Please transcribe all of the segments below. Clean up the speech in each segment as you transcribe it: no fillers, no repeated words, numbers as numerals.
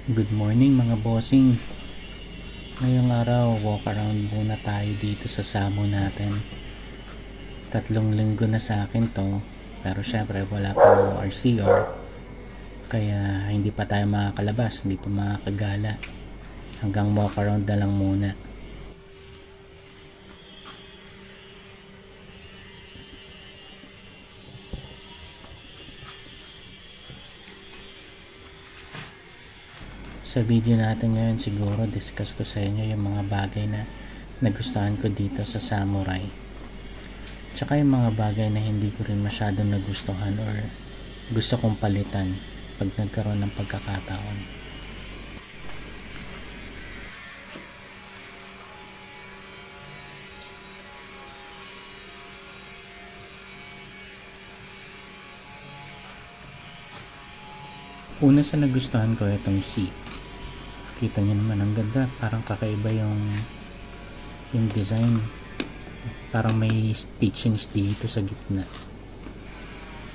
Good morning mga bossing. Ngayong araw, walk around muna tayo dito sa Samo natin. 3 linggo na sa akin to. Pero syempre wala pa RCR. Kaya hindi pa tayo makakalabas, hindi pa makakagala. Hanggang walk around na lang muna. Sa video natin ngayon siguro discuss ko sa inyo yung mga bagay na nagustuhan ko dito sa Samurai. Tsaka yung mga bagay na hindi ko rin masyadong nagustuhan or gusto kong palitan pag nagkaroon ng pagkakataon. Una sa nagustuhan ko itong seat. Kita nyo naman ang ganda, parang kakaiba yung design, parang may stitchings dito sa gitna,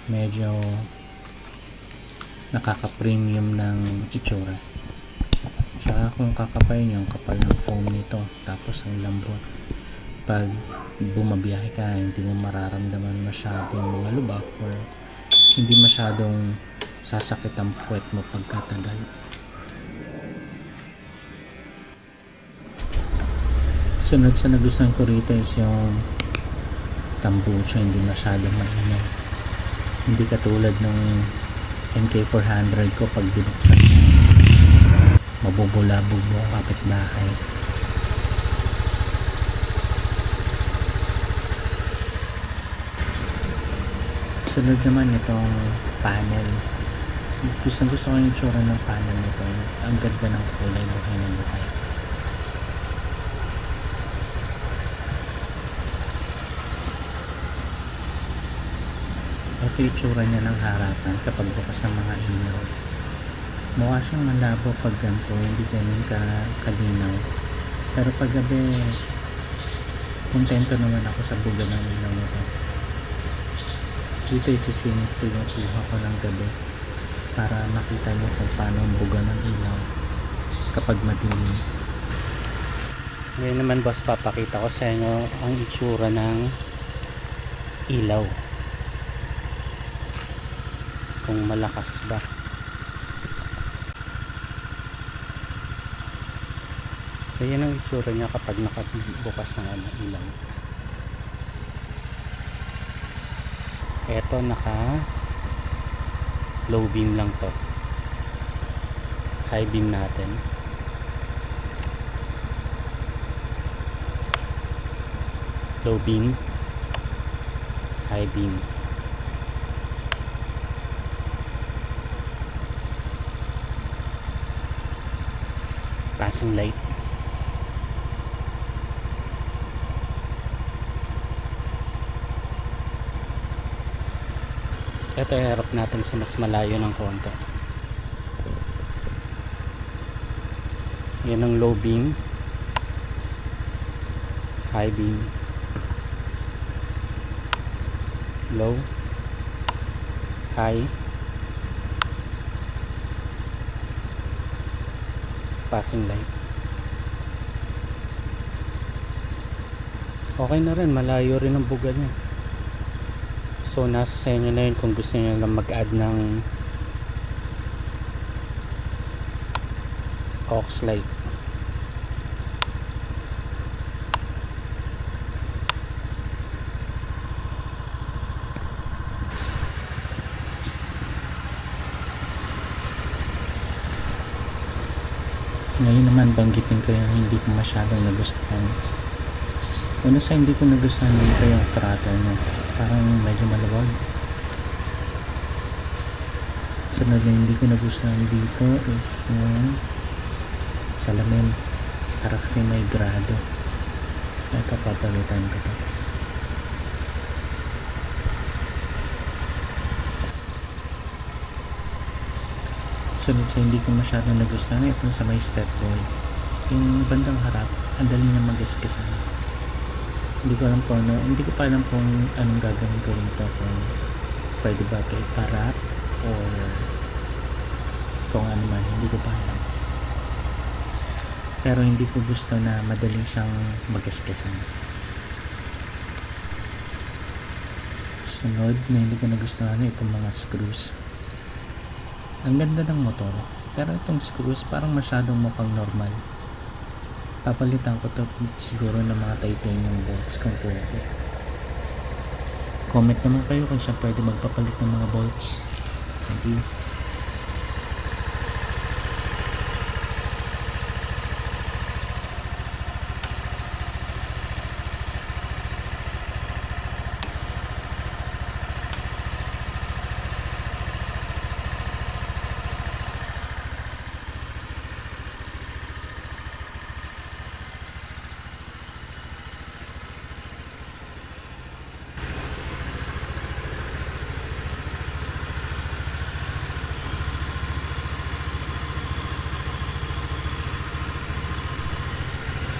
medyo nakaka-premium ng itsura. Tsaka kung kakapay nyo, ang kapal ng foam nito, tapos ang lambot. Pag bumabiyahe ka, hindi mo mararamdaman masyadong mga lubak or hindi masyadong sasakit ang puwet mo pagkatagal. Sunod sa nagustuhan ko rito is yung tambucho, hindi masyadong maingay. Hindi katulad ng MK400 ko, pag binuksan mo mabubulabog mo ang kapitbahay. Sunod naman itong panel. Gusto ko yung itsura ng panel nito. Ang ganda ng kulay, buhay na buhay. Ito yung itsura niya ng harapan kapag bukas ng mga ilaw. Mukha siyang malabo pag ganito, hindi ganun kalinaw. Pero pag gabi, kontento naman ako sa buga ng ilaw nito. Dito isisingit ko yung kuha ko ng gabi para makita niyo kung paano ang buga ng ilaw kapag madilim. Ngayon naman boss, papakita ko sa inyo ang itsura ng ilaw, kung malakas ba. So yan ang itsura niya kapag nakabukas ng ilaw. Eto naka low beam lang to, high beam natin. Low beam, high beam. Passing light. Ito i-harap natin sa mas malayo ng konti. Yan ang low beam, high beam, low, high, passing light. Okay na rin, malayo rin ang buga niya. So nasa sa inyo na yun kung gusto niyo lang mag-add ng aux light. Ngayon naman banggitin ko yung hindi ko masyadong nagustuhan. Una sa hindi ko nagustuhan dito yung throttle niya, parang medyo maluwag. Sunod na hindi ko nagustuhan dito is yung salamin, para kasi may grado. Ito papalitan ko to. Sunod sa hindi ko masyadong nagustuhan itong sa may step boy, yung bandang harap, ang dali na mag-iskisan. Hindi ko pa alam kung anong gagawin ko rito, kung pwede ba ito iparap or kung ano man, hindi ko pa alam. Pero hindi ko gusto na madaling siyang magasgasan. Sunod na hindi ko nagustuhan itong mga screws. Ang ganda ng motor, pero itong screws parang masyadong mukhang normal. Papalitan ko to siguro ng mga titanium bolts kung pwede. Comment naman kayo kung siya pwede magpapalit ng mga bolts. Thank you.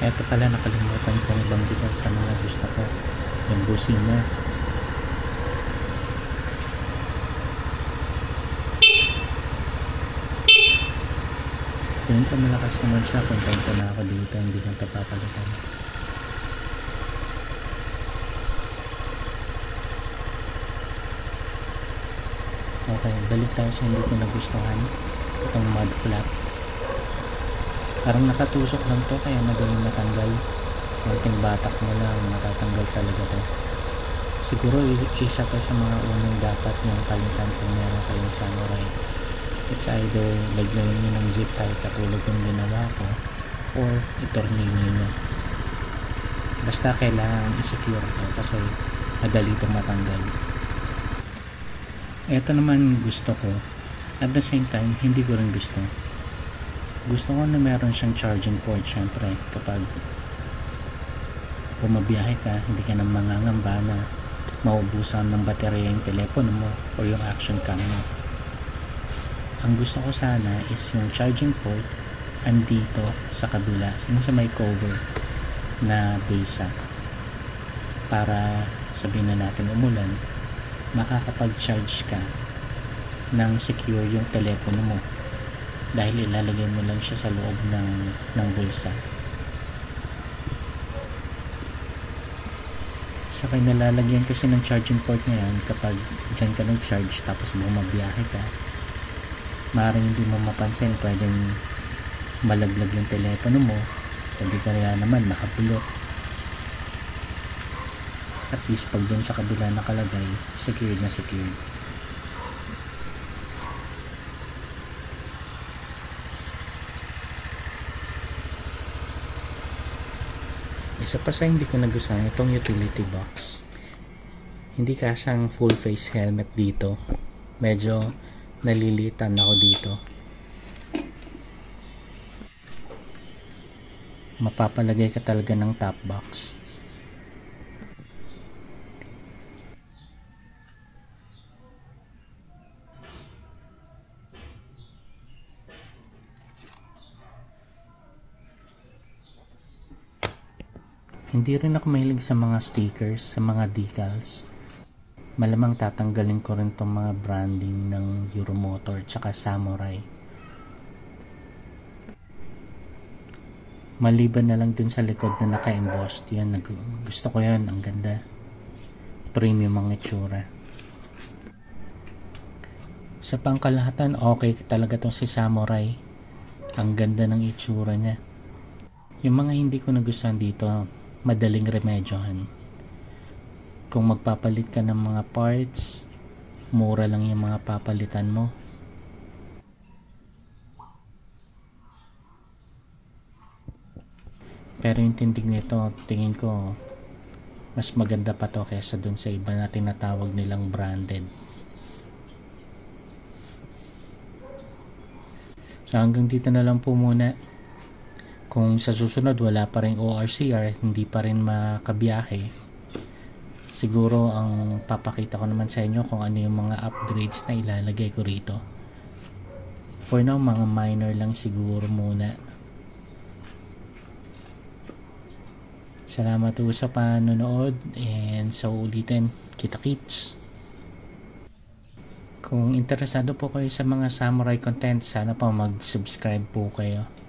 Eto pala, nakalimutan kong banggitin sa mga gusto ko, yung busina. Tingin ko malakas naman siya, kontento na ako dito, hindi ko ito papalitan. Okay, balik tayo sa hindi ko nagustuhan, itong mud flap. Parang nakatusok lang to, kaya madaling matanggal. Konting batak mo lang, matatanggal talaga to. Siguro isa to sa mga unang dapat yung palitan kung meron kayong Samurai. It's either lagyan nyo ng zip tie katulad yung ginawa ko, or itornilyo nyo. Basta kailangan i-secure to kasi madali itong matanggal. Ito naman gusto ko, at the same time hindi ko rin gusto. Gusto ko na meron siyang charging port, syempre kapag pumabiyahe ka, hindi ka na mangangamba na maubusan ng baterya yung telepono mo o yung action cam mo. Ang gusto ko sana is yung charging port andito sa kabila, yung sa may cover na bulsa, para sabihin na natin umulan, makakapag-charge ka ng secure yung telepono mo dahil ilalagay mo lang siya sa loob ng bulsa. Saka nalalagyan kasi ng charging port ngayon kapag dyan ka nag-charge tapos bumabiyahe ka, maaaring hindi mo mapansin, pwedeng malaglag yung telepono mo, hindi kaya naman makabulok. At least pag dun sa kabila nakalagay, secured na secured. Isa pa sa hindi ko nagustuhan, itong utility box. Hindi kasyang full face helmet dito. Medyo nalilitan ako dito. Mapapalagay ka talaga ng top box. Hindi rin ako mahilig sa mga stickers, sa mga decals. Malamang tatanggalin ko rin tong mga branding ng Euromotor tsaka Samurai. Maliban na lang dun sa likod na naka-embossed, yan, gusto ko yan, ang ganda. Premium ang itsura. Sa pangkalahatan, okay talaga tong si Samurai. Ang ganda ng itsura niya. Yung mga hindi ko nagustuhan dito, madaling remedyohan. Kung magpapalit ka ng mga parts, mura lang yung mga papalitan mo. Pero yung tindig nito, tingin ko mas maganda pa to kaysa dun sa iba na tinatawag nilang branded. So hanggang dito na lang po muna. Kung sa susunod wala pa rin ORCR, hindi pa rin makabiyahe, siguro ang papakita ko naman sa inyo kung ano yung mga upgrades na ilalagay ko rito. For now, mga minor lang siguro muna. Salamat po sa panonood, and sa ulitin, kita-kits. Kung interesado po kayo sa mga Samurai content, sana po mag-subscribe po kayo.